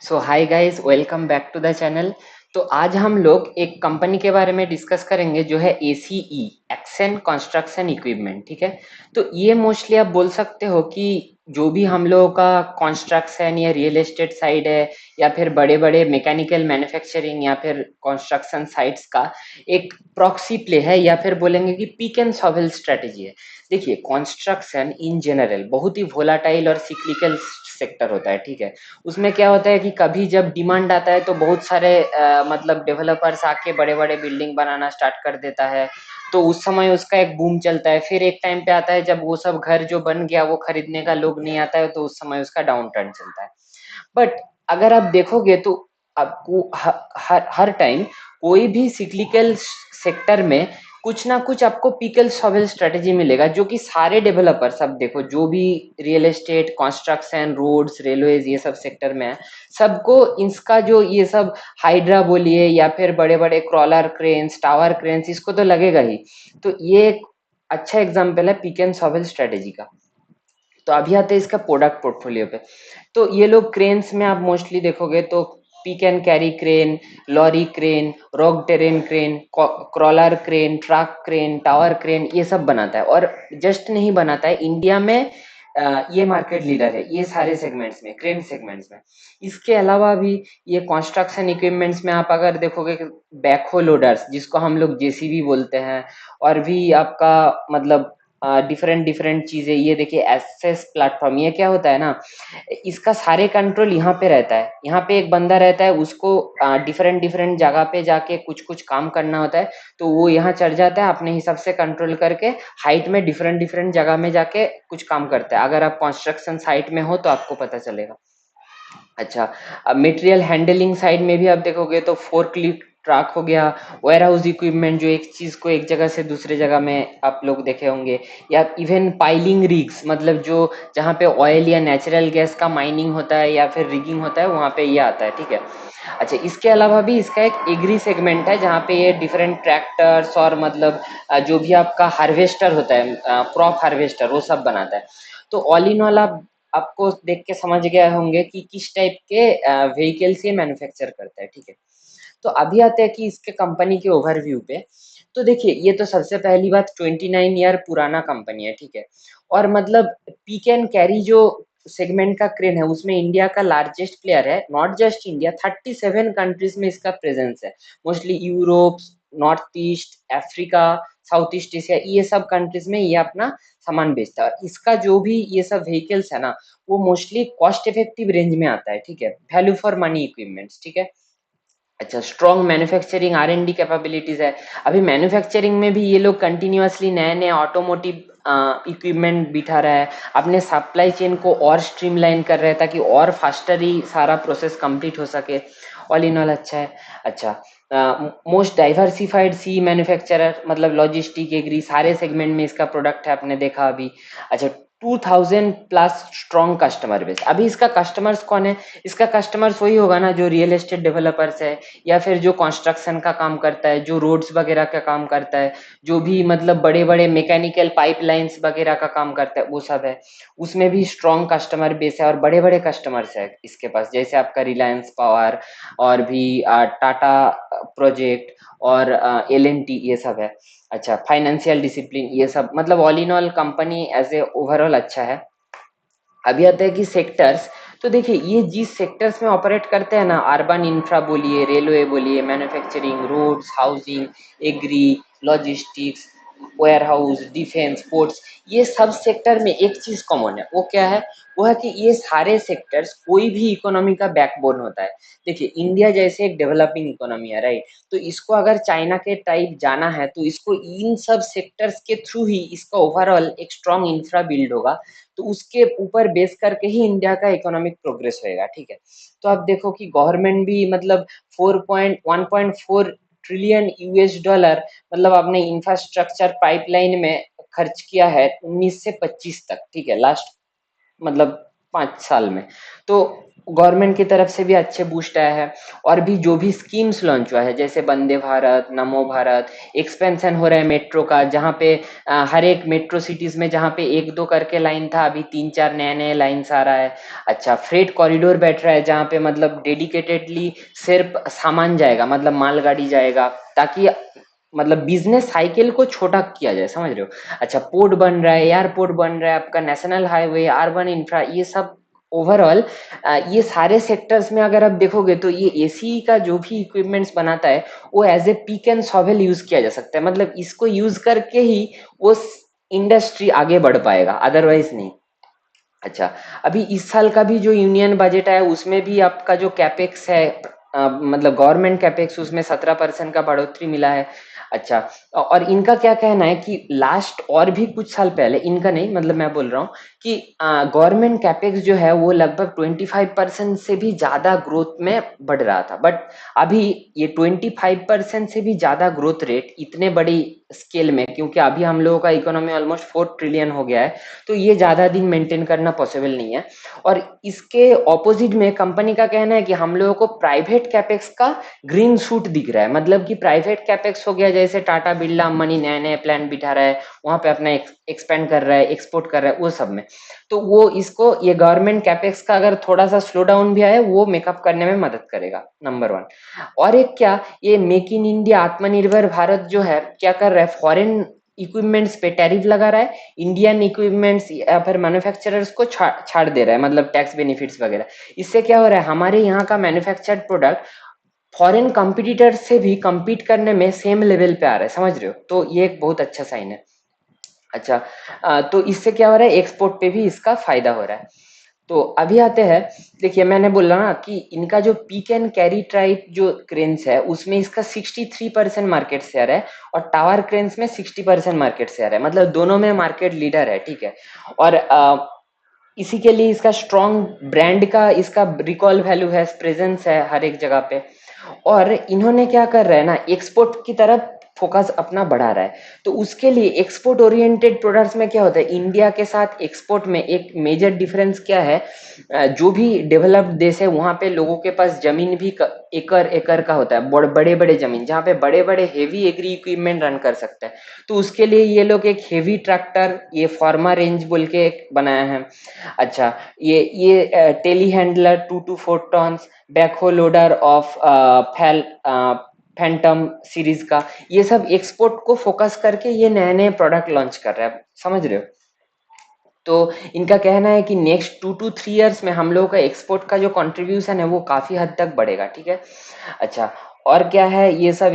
So hi guys, welcome back to the channel. तो आज हम लोग एक कंपनी के बारे में डिस्कस करेंगे जो है एसीई, एक्सेंट कंस्ट्रक्शन इक्विपमेंट। ठीक है। तो ये मोस्टली आप बोल सकते हो कि जो भी हम लोगों का कंस्ट्रक्शन या रियल एस्टेट साइड है या फिर बड़े बड़े मैकेनिकल मैन्युफैक्चरिंग या फिर कंस्ट्रक्शन साइट्स का एक प्रॉक्सी प्ले है, या फिर बोलेंगे कि पीक एंड शॉवेल स्ट्रेटेजी है। देखिए, कंस्ट्रक्शन इन जनरल बहुत ही वोलाटाइल और सिक्लिकल सेक्टर होता है। ठीक है। उसमें क्या होता है कि कभी जब डिमांड आता है तो बहुत सारे मतलब डेवलपर्स आके बड़े बड़े बिल्डिंग बनाना स्टार्ट कर देता है। तो उस समय उसका एक बूम चलता है। फिर एक टाइम पे आता है जब वो सब घर जो बन गया वो खरीदने का लोग नहीं आता है, तो उस समय उसका डाउन टर्न चलता है। बट अगर आप देखोगे तो आपको हर टाइम कोई भी सिक्लिकल सेक्टर में कुछ ना कुछ आपको पिकल सॉवेल स्ट्रेटेजी मिलेगा, जो कि सारे डेवलपर सब देखो, जो भी real estate, construction, roads, railways, ये सब सेक्टर में है, सबको इसका जो ये सब हाइड्रा बोलिए या फिर बड़े बड़े क्रॉलर क्रेन्स, टावर क्रेन्स, इसको तो लगेगा ही। तो ये एक अच्छा एग्जाम्पल है पिक एंड सॉवेल स्ट्रेटेजी का। तो अभी आते हैं इसका प्रोडक्ट पोर्टफोलियो पे। तो ये लोग क्रेन्स में आप मोस्टली देखोगे तो pick and carry crane, lorry crane, rock terrain crane, crawler crane, truck crane, tower crane, ये सब बनाता है। और जस्ट नहीं बनाता है, इंडिया में ये मार्केट लीडर है ये सारे सेगमेंट्स में, क्रेन सेगमेंट्स में। इसके अलावा भी ये कंस्ट्रक्शन इक्विपमेंट्स में आप अगर देखोगे, बैकहो लोडर्स जिसको हम लोग जेसीबी बोलते हैं, और भी आपका मतलब डिफरेंट डिफरेंट चीजें, ये देखिए एसएस प्लेटफॉर्म, ये क्या होता है ना, इसका सारे कंट्रोल यहाँ पे रहता है। यहाँ पे एक बंदा रहता है, उसको डिफरेंट डिफरेंट जगह पे जाके कुछ कुछ काम करना होता है। तो वो यहाँ चढ़ जाता है अपने हिसाब से कंट्रोल करके, हाइट में डिफरेंट डिफरेंट जगह में जाके कुछ काम करता है। अगर आप कंस्ट्रक्शन साइट में हो तो आपको पता चलेगा। अच्छा, अब मटेरियल हैंडलिंग साइड में भी आप देखोगे तो फोर्कलिफ्ट ट्रक हो गया, वेयर हाउस इक्विपमेंट जो एक चीज को एक जगह से दूसरे जगह में आप लोग देखे होंगे, या इवन पाइलिंग रिग्स, मतलब जो जहाँ पे ऑयल या नेचुरल गैस का माइनिंग होता है या फिर रिगिंग होता है, वहाँ पे ये आता है। ठीक है। अच्छा, इसके अलावा भी इसका एक एग्री सेगमेंट है जहाँ पे ये डिफरेंट ट्रैक्टर्स और मतलब जो भी आपका हार्वेस्टर होता है, क्रॉप हार्वेस्टर, वो सब बनाता है। तो ऑल इन ऑल आप आपको देख के समझ गए होंगे कि किस टाइप के व्हीकल्स ये मैन्युफैक्चर करता है। ठीक है। तो अभी आते हैं कि इसके कंपनी के ओवरव्यू पे। तो देखिए, ये तो सबसे पहली बात 29 ईयर पुराना कंपनी है। ठीक है। और मतलब पिक एंड कैरी जो सेगमेंट का क्रेन है उसमें इंडिया का लार्जेस्ट प्लेयर है। नॉट जस्ट इंडिया, 37 कंट्रीज में इसका प्रेजेंस है। Mostly Europe, north east, Africa, south east Asia, ये सब कंट्रीज में ये अपना सामान बेचता है। और इसका जो भी ये सब व्हीकल्स है ना, वो मोस्टली कॉस्ट इफेक्टिव रेंज में आता है। ठीक है। Value for money equipments. ठीक है। अच्छा, strong manufacturing R N D capabilities है। अभी मैन्युफैक्चरिंग में भी ये लोग कंटिन्यूअसली नए नए ऑटोमोटिव इक्विपमेंट बिठा रहा है, अपने सप्लाई चेन को और स्ट्रीमलाइन कर रहा है ताकि और फास्टर ही सारा प्रोसेस कंप्लीट हो सके। ऑल इन ऑल अच्छा है। अच्छा, मोस्ट डाइवर्सिफाइड सी मैन्युफैक्चरर, मतलब लॉजिस्टिक, एग्री, सारे सेगमेंट में इसका प्रोडक्ट है, आपने देखा अभी। अच्छा, 2000+ स्ट्रॉन्ग कस्टमर बेस। अभी इसका कस्टमर्स कौन है? इसका कस्टमर्स वही होगा ना जो रियल एस्टेट डेवलपर्स है, या फिर जो कंस्ट्रक्शन का काम करता है, जो रोड्स वगैरह का काम करता है, जो भी मतलब बड़े बड़े मैकेनिकल पाइपलाइंस वगैरह का काम करता है, वो सब है। उसमें भी स्ट्रॉन्ग कस्टमर बेस है और बड़े बड़े कस्टमर्स है इसके पास, जैसे आपका रिलायंस पावर, और भी टाटा प्रोजेक्ट, और एल एन टी, ये सब है। अच्छा, फाइनेंशियल डिसिप्लिन, ये सब, मतलब all in all company as a overall अच्छा है। अभी आता है कि सेक्टर्स। तो देखिए, ये जिस सेक्टर्स में ऑपरेट करते हैं ना, अर्बन इंफ्रा बोलिए, रेलवे बोलिए, manufacturing, roads, housing, agri, logistics, warehouse, defence, ports, ये सब सेक्टर में एक चीज कॉमन है। वो क्या है? वो है कि ये सारे सेक्टर्स कोई भी इकोनॉमी का बैकबोन होता है। देखिए, इंडिया जैसे एक डेवलपिंग इकोनॉमी है, राइट? तो इसको अगर चाइना के टाइप जाना है तो इसको इन सब सेक्टर्स के थ्रू ही इसका ओवरऑल एक स्ट्रॉन्ग इंफ्रा बिल्ड होगा। तो उसके ऊपर बेस करके ही इंडिया का इकोनॉमिक प्रोग्रेस होएगा। ठीक है। तो आप देखो कि गवर्नमेंट भी मतलब 1.4 ट्रिलियन यूएस डॉलर मतलब अपने इंफ्रास्ट्रक्चर पाइपलाइन में खर्च किया है 19 से 25 तक। ठीक है, लास्ट मतलब 5 साल में। तो गवर्नमेंट की तरफ से भी अच्छे बूस्ट आया है। और भी जो भी स्कीम्स लॉन्च हुआ है जैसे वंदे भारत, नमो भारत, एक्सपेंशन हो रहा है मेट्रो का, जहाँ पे हर एक मेट्रो सिटीज में जहाँ पे एक दो करके लाइन था, अभी 3-4 नए नए लाइन्स आ रहा है। अच्छा, फ्रेट कॉरिडोर बैठ रहा है जहाँ पे मतलब डेडिकेटेडली सिर्फ सामान जाएगा, मतलब मालगाड़ी जाएगा, ताकि मतलब बिजनेस साइकिल को छोटा किया जाए, समझ रहे हो। अच्छा, पोर्ट बन रहा है, एयरपोर्ट बन रहा है, आपका नेशनल हाईवे, अर्बन इंफ्रा, ये सब ओवरऑल ये सारे सेक्टर्स में अगर आप देखोगे तो ये एसी का जो भी इक्विपमेंट्स बनाता है वो as a pick and shovel use किया जा सकता है, मतलब इसको यूज करके ही वो इंडस्ट्री आगे बढ़ पाएगा, अदरवाइज नहीं। अच्छा, अभी इस साल का भी जो यूनियन बजट है उसमें भी आपका जो कैपेक्स है, मतलब गवर्नमेंट कैपेक्स, उसमें 17% का बढ़ोतरी मिला है। अच्छा, और इनका क्या कहना है कि लास्ट और भी कुछ साल पहले, इनका नहीं मतलब मैं बोल रहा हूँ कि गवर्नमेंट कैपेक्स जो है वो लगभग 25% से भी ज्यादा ग्रोथ में बढ़ रहा था, बट अभी ये 25% से भी ज्यादा ग्रोथ रेट इतने बड़ी स्केल में, क्योंकि अभी हम लोगों का इकोनॉमी ऑलमोस्ट 4 ट्रिलियन हो गया है, तो ये ज्यादा दिन मेंटेन करना पॉसिबल नहीं है। और इसके ऑपोजिट में कंपनी का कहना है कि हम लोगों को प्राइवेट कैपेक्स का ग्रीन शूट दिख रहा है, मतलब कि प्राइवेट कैपेक्स हो गया, जैसे टाटा बिरला अंबानी नए नए प्लान बिठा रहा है, वहां पे अपना एक्सपेंड कर रहा है, एक्सपोर्ट कर रहा है, वो सब में। तो वो इसको, ये गवर्नमेंट कैपेक्स का अगर थोड़ा सा स्लो डाउन भी आए वो मेकअप करने में मदद करेगा, नंबर वन। और एक क्या, ये मेक इन इंडिया आत्मनिर्भर भारत जो है क्या कर रहा है, फॉरेन इक्विपमेंट्स पे टैरिफ लगा रहा है, इंडियन इक्विपमेंट्स या फिर मैन्युफैक्चरर्स को छाड़ दे रहा है, मतलब टैक्स बेनिफिट्स वगैरह। इससे क्या हो रहा है, हमारे यहाँ का मैन्युफैक्चर्ड प्रोडक्ट फॉरेन कंपटीटर से भी compete करने में सेम लेवल पे आ रहा है, समझ रहे हो, तो ये एक बहुत अच्छा साइन है। अच्छा, तो इससे क्या हो रहा है, एक्सपोर्ट पे भी इसका फायदा हो रहा है। तो अभी आते हैं, देखिए मैंने बोला ना कि इनका जो पिक एंड कैरी टाइप जो क्रेन्स है उसमें इसका 63% मार्केट शेयर है, और टावर क्रेन्स में 60% मार्केट शेयर है, मतलब दोनों में मार्केट लीडर है, ठीक है। और इसी के लिए इसका स्ट्रॉन्ग ब्रांड का इसका रिकॉल वैल्यू है, प्रेजेंस है हर एक जगह पे। और इन्होंने क्या कर रहा है ना, एक्सपोर्ट की तरफ फोकस अपना बढ़ा रहा है। तो उसके लिए एक्सपोर्ट ओरिएंटेड प्रोडक्ट्स में क्या होता है, इंडिया के साथ एक्सपोर्ट में एक मेजर डिफरेंस क्या है, जो भी डेवलप्ड देश है वहां पे लोगों के पास जमीन भी एकड़ एकड़ का होता है, बड़े बड़े जमीन जहाँ पे बड़े बड़े हेवी एग्री इक्विपमेंट रन कर सकते हैं। तो उसके लिए ये लोग एक हेवी ट्रैक्टर, ये फार्मा रेंज बोल के एक बनाया है। अच्छा, ये telehandler 2 to 4 ton, backhoe loader of phantom series का, ये सब एक्सपोर्ट को फोकस करके ये नए नए प्रोडक्ट लॉन्च कर रहा है, समझ रहे हो। तो इनका कहना है कि नेक्स्ट 2 to 3 इयर्स में हम लोगों का एक्सपोर्ट का जो कंट्रीब्यूशन है वो काफी हद तक बढ़ेगा, ठीक है। अच्छा, और क्या है, ये सब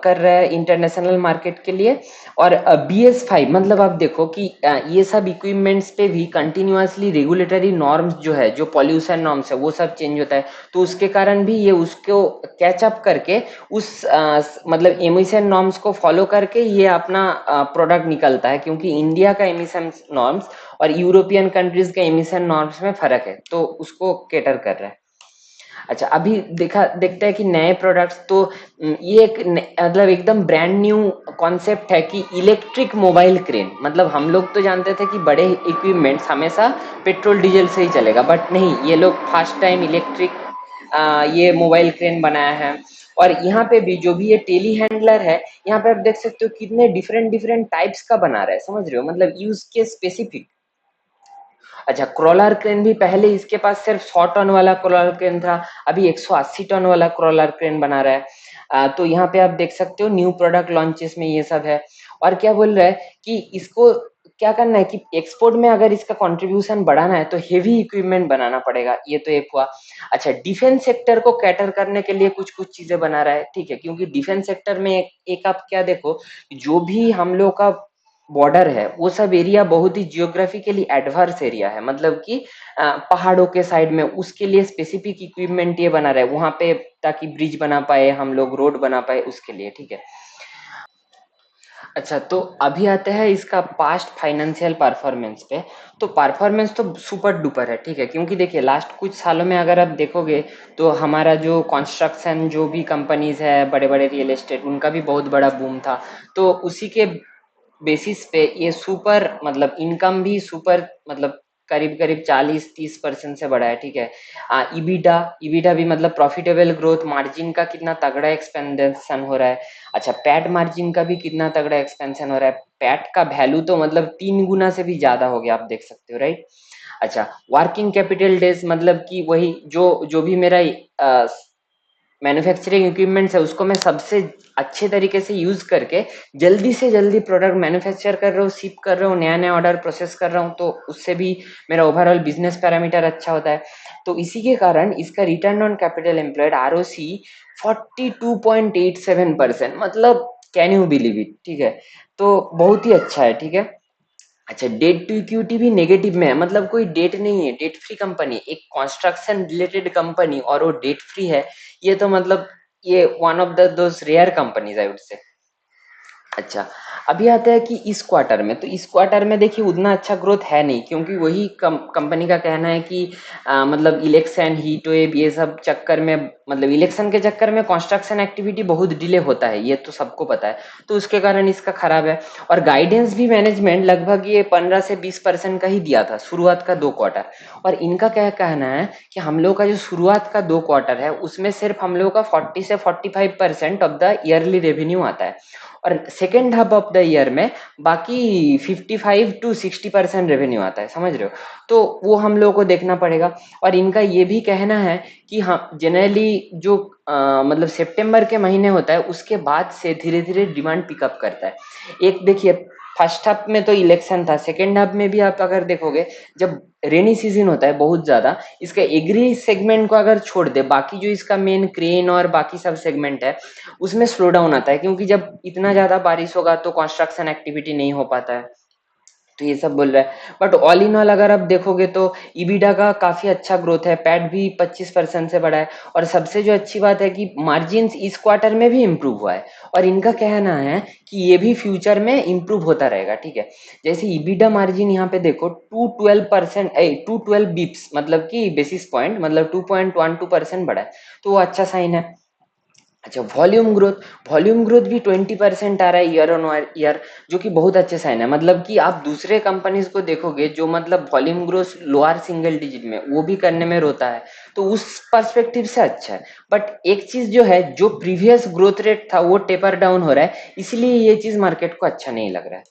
कर रहा है इंटरनेशनल मार्केट के लिए। और BS5, मतलब आप देखो कि ये सब इक्विपमेंट्स पे भी कंटिन्यूअसली रेगुलेटरी नॉर्म्स जो है, जो पॉल्यूशन नॉर्म्स है वो सब चेंज होता है, तो उसके कारण भी ये उसको कैचअप करके उस मतलब एमिशन नॉर्म्स को फॉलो करके ये अपना प्रोडक्ट निकलता है, क्योंकि इंडिया का एमिशन नॉर्म्स और यूरोपियन कंट्रीज के एमिशन नॉर्म्स में फर्क है, तो उसको कैटर कर रहा है। अच्छा, अभी देखते हैं कि नए प्रोडक्ट्स तो ये एक मतलब एकदम ब्रांड न्यू कॉन्सेप्ट है कि इलेक्ट्रिक मोबाइल क्रेन, मतलब हम लोग तो जानते थे कि बड़े इक्विपमेंट्स हमेशा पेट्रोल डीजल से ही चलेगा, बट नहीं, ये लोग फर्स्ट टाइम इलेक्ट्रिक ये मोबाइल क्रेन बनाया है। और यहाँ पे भी जो भी ये टेली हैंडलर है, यहाँ पे आप देख सकते हो कितने डिफरेंट डिफरेंट टाइप्स का बना रहा है, समझ रहे हो, मतलब यूज के स्पेसिफिक। अच्छा, क्रॉलर क्रेन भी पहले इसके पास सिर्फ 100 टन वाला क्रॉलर क्रेन था, अभी 180 टन वाला क्रॉलर क्रेन बना रहा है। तो यहाँ पे आप देख सकते हो न्यू प्रोडक्ट लॉन्चेस में ये सब है। और क्या बोल रहा है कि इसको क्या करना है कि एक्सपोर्ट में अगर इसका कंट्रीब्यूशन बढ़ाना है तो हेवी इक्विपमेंट बनाना पड़ेगा, ये तो एक हुआ। अच्छा, डिफेंस सेक्टर को कैटर करने के लिए कुछ कुछ चीजें बना रहा है, ठीक है, क्योंकि डिफेंस सेक्टर में एक आप क्या देखो, जो भी हम लोग का बॉर्डर है वो सब एरिया बहुत ही जियोग्राफिकली एडवर्स एरिया है, मतलब कि पहाड़ों के साइड में, उसके लिए स्पेसिफिक इक्विपमेंट ये बना रहे वहां पे, ताकि ब्रिज बना पाए हम लोग, रोड बना पाए, उसके लिए, ठीक है। अच्छा, तो अभी आते हैं इसका पास्ट फाइनेंशियल परफॉर्मेंस पे। तो परफॉर्मेंस तो सुपर डुपर है, ठीक है, क्योंकि देखिए लास्ट कुछ सालों में अगर आप देखोगे तो हमारा जो कंस्ट्रक्शन जो भी कंपनीज है, बड़े बड़े रियल एस्टेट, उनका भी बहुत बड़ा बूम था। तो उसी के बेसिस पे ये सुपर मतलब इनकम भी सुपर मतलब करीब करीब 40-30% से बढ़ा है, ठीक है। ईबीटा ईबीटा भी मतलब प्रॉफिटेबल ग्रोथ, मार्जिन का कितना तगड़ा एक्सपेंशन हो रहा है। अच्छा, पैट मार्जिन का भी कितना तगड़ा एक्सपेंशन हो रहा है। पैट का वैल्यू तो मतलब 3 गुना से भी ज्यादा हो गया, आप देख सकते हो, राइट। अच्छा, वर्किंग कैपिटल डेज मतलब कि वही जो जो भी मेरा मैन्युफैक्चरिंग इक्विपमेंट्स है उसको मैं सबसे अच्छे तरीके से यूज करके जल्दी से जल्दी प्रोडक्ट मैन्युफैक्चर कर रहा हूँ, शिप कर रहा हूँ, नया नया ऑर्डर प्रोसेस कर रहा हूँ, तो उससे भी मेरा ओवरऑल बिजनेस पैरामीटर अच्छा होता है। तो इसी के कारण इसका return on capital employed ROC 42.87%, मतलब कैन यू बिलीव इट, ठीक है। तो बहुत ही अच्छा है, ठीक है। अच्छा, डेट टू इक्विटी भी नेगेटिव में है, मतलब कोई डेट नहीं है, डेट फ्री कंपनी, एक कंस्ट्रक्शन रिलेटेड कंपनी और वो डेट फ्री है। ये तो मतलब ये one of the those rare companies I would say. अच्छा, अभी आता है कि इस क्वार्टर में, तो इस क्वार्टर में देखिए उतना अच्छा ग्रोथ है नहीं, क्योंकि वही कंपनी का कहना है कि मतलब इलेक्शन, हीट वेव, ये सब चक्कर में, मतलब इलेक्शन के चक्कर में कंस्ट्रक्शन एक्टिविटी बहुत डिले होता है, ये तो सबको पता है। तो उसके कारण इसका खराब है। और गाइडेंस भी मैनेजमेंट लगभग ये 15 से 20% का ही दिया था शुरुआत का 2 क्वार्टर। और इनका क्या कहना है कि हम लोग का जो शुरुआत का 2 क्वार्टर है उसमें सिर्फ हम लोग का 40 से 45% ऑफ द ईयरली रेवेन्यू आता है, और second half of the year में बाकी 55 to 60% रेवेन्यू आता है, समझ रहे हो। तो वो हम लोगों को देखना पड़ेगा। और इनका ये भी कहना है कि हाँ, जनरली जो मतलब सितंबर के महीने होता है उसके बाद से धीरे धीरे डिमांड पिकअप करता है। एक देखिए, फर्स्ट हाफ में तो इलेक्शन था, सेकेंड हाफ में भी आप अगर देखोगे, जब रेनी सीजन होता है बहुत ज्यादा, इसका एग्री सेगमेंट को अगर छोड़ दे, बाकी जो इसका मेन क्रेन और बाकी सब सेगमेंट है उसमें स्लो डाउन आता है, क्योंकि जब इतना ज्यादा बारिश होगा तो कंस्ट्रक्शन एक्टिविटी नहीं हो पाता है। तो ये सब बोल रहा है, बट ऑल इन ऑल अगर आप देखोगे तो ईबीडा का काफी अच्छा ग्रोथ है, पैट भी 25% से बढ़ा है। और सबसे जो अच्छी बात है कि मार्जिन इस क्वार्टर में भी इम्प्रूव हुआ है, और इनका कहना है कि ये भी फ्यूचर में इम्प्रूव होता रहेगा, ठीक है। जैसे ईबीडा मार्जिन यहाँ पे देखो 212%, 212 बिप्स, मतलब कि बेसिस पॉइंट, मतलब 2.12% बढ़ा है, तो वो अच्छा साइन है। अच्छा, वॉल्यूम ग्रोथ भी 20% आ रहा है ईयर ऑन ईयर, जो कि बहुत अच्छे साइन है। मतलब कि आप दूसरे कंपनीज को देखोगे जो मतलब volume growth lower single digit में वो भी करने में रोता है, तो उस पर्सपेक्टिव से अच्छा है। बट एक चीज जो है, जो प्रीवियस ग्रोथ रेट था वो टेपर डाउन हो रहा है, इसलिए ये चीज मार्केट को अच्छा नहीं लग रहा है।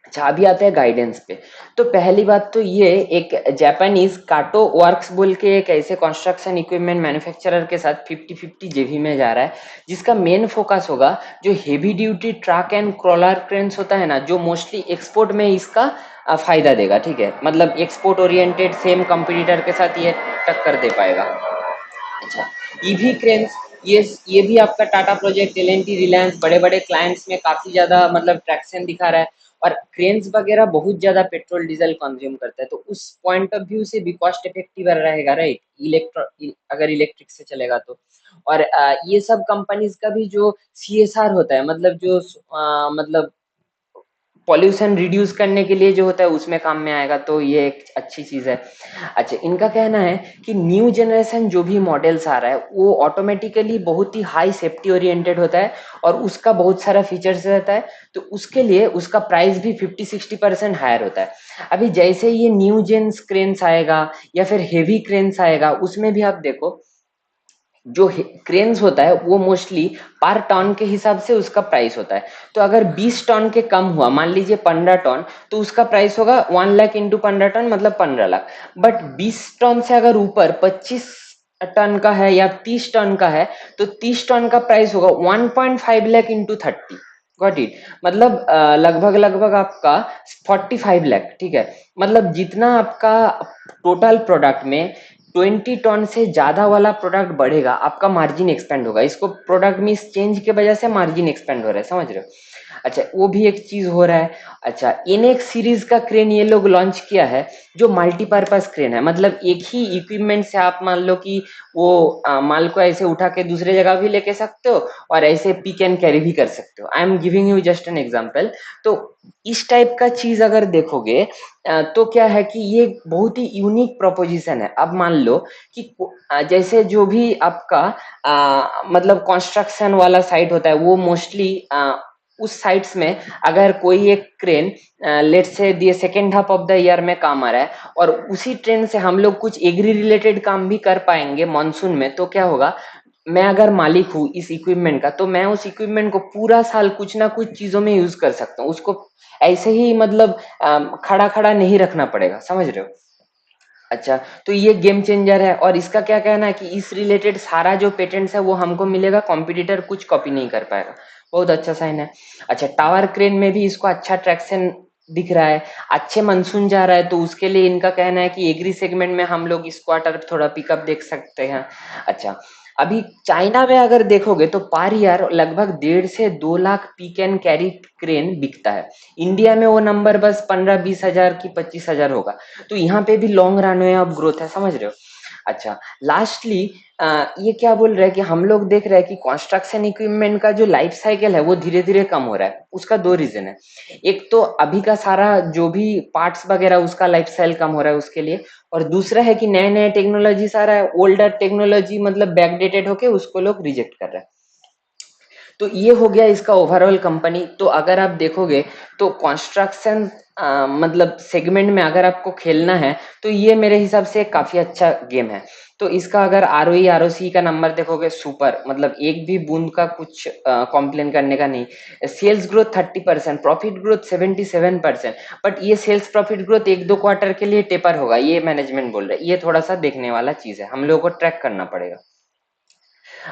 अच्छा, अभी आते हैं गाइडेंस पे। तो पहली बात तो ये, एक जापानीज काटो वर्क्स बोल के एक ऐसे कंस्ट्रक्शन इक्विपमेंट मैन्युफैक्चरर के साथ 50-50 जेवी में जा रहा है, जिसका मेन फोकस होगा जो heavy duty truck and crawler cranes होता है ना, जो मोस्टली एक्सपोर्ट में इसका फायदा देगा, ठीक है। मतलब एक्सपोर्ट ओरिएंटेड सेम कंपटीटर के साथ ये टक्कर दे पाएगा। अच्छा, ईवी क्रेन्स, ये भी आपका टाटा प्रोजेक्ट, एल&टी, रिलायंस, बड़े बड़े क्लाइंट्स में काफी ज्यादा मतलब ट्रैक्शन दिखा रहा है। और क्रेन्स वगैरह बहुत ज्यादा पेट्रोल डीजल कंज्यूम करता है, तो उस पॉइंट ऑफ व्यू से भी कॉस्ट इफेक्टिव रहेगा, राइट। अगर इलेक्ट्रिक से चलेगा तो। और ये सब कंपनीज का भी जो सीएसआर होता है, मतलब जो मतलब पॉल्यूशन रिड्यूस करने के लिए जो होता है उसमें काम में आएगा, तो ये एक अच्छी चीज है। अच्छा, इनका कहना है कि न्यू जनरेशन जो भी मॉडल्स आ रहा है वो ऑटोमेटिकली बहुत ही हाई सेफ्टी ओरिएंटेड होता है, और उसका बहुत सारा फीचर्स रहता है, तो उसके लिए उसका प्राइस भी 50-60% हायर होता है। अभी जैसे ये न्यू जेन क्रेन्स आएगा या फिर हेवी क्रेन्स आएगा, उसमें भी आप देखो जो क्रेन्स होता है वो मोस्टली पर टन के हिसाब से उसका प्राइस होता है। तो अगर 20 टन के कम हुआ, मान लीजिए 15 टन, तो उसका प्राइस होगा 1 लाख इंटू 15 टन, मतलब 15 लाख। बट 20 टन से अगर ऊपर 25 टन का है या 30 टन का है, तो 30 टन का प्राइस होगा 1.5 लाख इंटू 30। Got it. मतलब लगभग लगभग आपका 45 लाख, ठीक है। मतलब जितना आपका टोटल प्रोडक्ट में 20 टन से ज्यादा वाला प्रोडक्ट बढ़ेगा, आपका मार्जिन एक्सपेंड होगा, इसको प्रोडक्ट में इस चेंज की वजह से मार्जिन एक्सपेंड हो रहा है, समझ रहे हो। अच्छा, वो भी एक चीज हो रहा है। अच्छा, इनेक्स सीरीज का क्रेन ये लोग लॉन्च किया है, जो मल्टीपर्पज क्रेन है, मतलब एक ही इक्विपमेंट से आप मान लो कि वो माल को ऐसे उठा के दूसरे जगह भी लेके सकते हो, और ऐसे पिक एंड कैरी भी कर सकते हो। I am giving you just an example. तो इस टाइप का चीज अगर देखोगे, तो क्या है कि ये बहुत ही यूनिक प्रोपोजिशन है। अब मान लो कि जैसे जो भी आपका मतलब कंस्ट्रक्शन वाला साइट होता है वो मोस्टली उस साइट्स में अगर कोई एक क्रेन लेट्स से दिए second half of the year में काम आ रहा है और उसी ट्रेन से हम लोग कुछ एग्री रिलेटेड काम भी कर पाएंगे मानसून में, तो क्या होगा, मैं अगर मालिक हूँ इस इक्विपमेंट का, तो मैं उस इक्विपमेंट को पूरा साल कुछ ना कुछ चीजों में यूज कर सकता हूँ, उसको ऐसे ही मतलब खड़ा खड़ा नहीं रखना पड़ेगा, समझ रहे हो। अच्छा, तो ये गेम चेंजर है और इसका क्या कहना है कि इस रिलेटेड सारा जो पेटेंट्स है वो हमको मिलेगा, कॉम्पिटिटर कुछ कॉपी नहीं कर पाएगा। बहुत अच्छा साइन है। अच्छा, टावर क्रेन में भी इसको अच्छा ट्रैक्शन दिख रहा है, अच्छे मानसून जा रहा है, तो उसके लिए इनका कहना है कि एग्री सेगमेंट में हम लोग इस क्वार्टर थोड़ा पिकअप देख सकते हैं। अच्छा, अभी चाइना में अगर देखोगे तो पर ईयर लगभग 1.5 से 2 lakh pick and carry crane बिकता है। इंडिया में वो नंबर बस 15-20 हजार की 25 हजार होगा। तो यहाँ पे भी लॉन्ग रनवे ऑफ ग्रोथ है, समझ रहे हो। अच्छा, लास्टली ये क्या बोल रहा है कि हम लोग देख रहे हैं कि कंस्ट्रक्शन इक्विपमेंट का जो लाइफ साइकिल है वो धीरे धीरे कम हो रहा है। उसका दो रीजन है। एक तो अभी का सारा जो भी पार्ट्स वगैरह उसका लाइफ साइकिल कम हो रहा है उसके लिए, और दूसरा है कि नए नए टेक्नोलॉजी आ रहा है, ओल्डर टेक्नोलॉजी मतलब बैकडेटेड होके उसको लोग रिजेक्ट कर रहे हैं। तो ये हो गया इसका ओवरऑल कंपनी। तो अगर आप देखोगे तो कंस्ट्रक्शन मतलब सेगमेंट में अगर आपको खेलना है तो ये मेरे हिसाब से काफी अच्छा गेम है। तो इसका अगर आरओई आरओसी का नंबर देखोगे सुपर, मतलब एक भी बूंद का कुछ कॉम्प्लेन करने का नहीं। Sales growth 30%, profit growth 77%, but ये सेल्स प्रॉफिट ग्रोथ 1-2 क्वार्टर के लिए टेपर होगा, ये मैनेजमेंट बोल रहा है। ये थोड़ा सा देखने वाला चीज है, हम लोगों को ट्रैक करना पड़ेगा।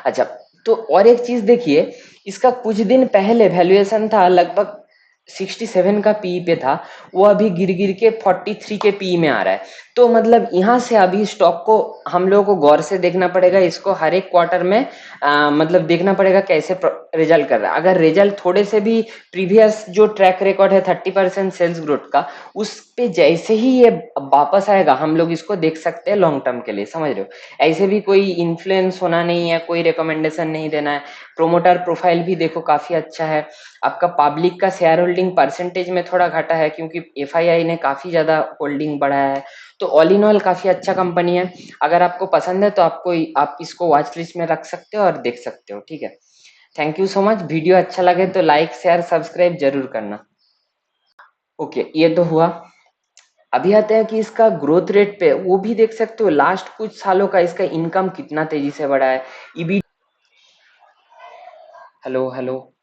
अच्छा, तो और एक चीज देखिए, इसका कुछ दिन पहले वैल्यूएशन था लगभग 67 का पी पे था, वो अभी गिर गिर के 43 के पी में आ रहा है। तो मतलब यहाँ से अभी स्टॉक को हम लोगों को गौर से देखना पड़ेगा, इसको हर एक क्वार्टर में मतलब देखना पड़ेगा कैसे रिजल्ट कर रहा है। अगर रिजल्ट थोड़े से भी प्रीवियस जो ट्रैक रिकॉर्ड है 30% सेल्स ग्रोथ का, उस पे जैसे ही ये वापस आएगा हम लोग इसको देख सकते हैं लॉन्ग टर्म के लिए, समझ रहे हो। ऐसे भी कोई इन्फ्लुएंस होना नहीं है, कोई रिकमेंडेशन नहीं देना है। प्रोमोटर प्रोफाइल भी देखो काफी अच्छा है। आपका पब्लिक का शेयर होल्डिंग परसेंटेज में थोड़ा घटा है क्योंकि एफआईआई ने काफी ज्यादा होल्डिंग बढ़ाया है। तो ऑल इन ऑल काफी अच्छा कंपनी है। अगर आपको पसंद है तो आप इसको वॉच लिस्ट में रख सकते हो और देख सकते हो, ठीक है। Thank you so much. Video अच्छा लगे तो लाइक शेयर सब्सक्राइब जरूर करना। ओके, ये तो हुआ। अभी आते हैं कि इसका ग्रोथ रेट पे, वो भी देख सकते हो लास्ट कुछ सालों का इसका इनकम कितना तेजी से बढ़ा है। EB hello hello.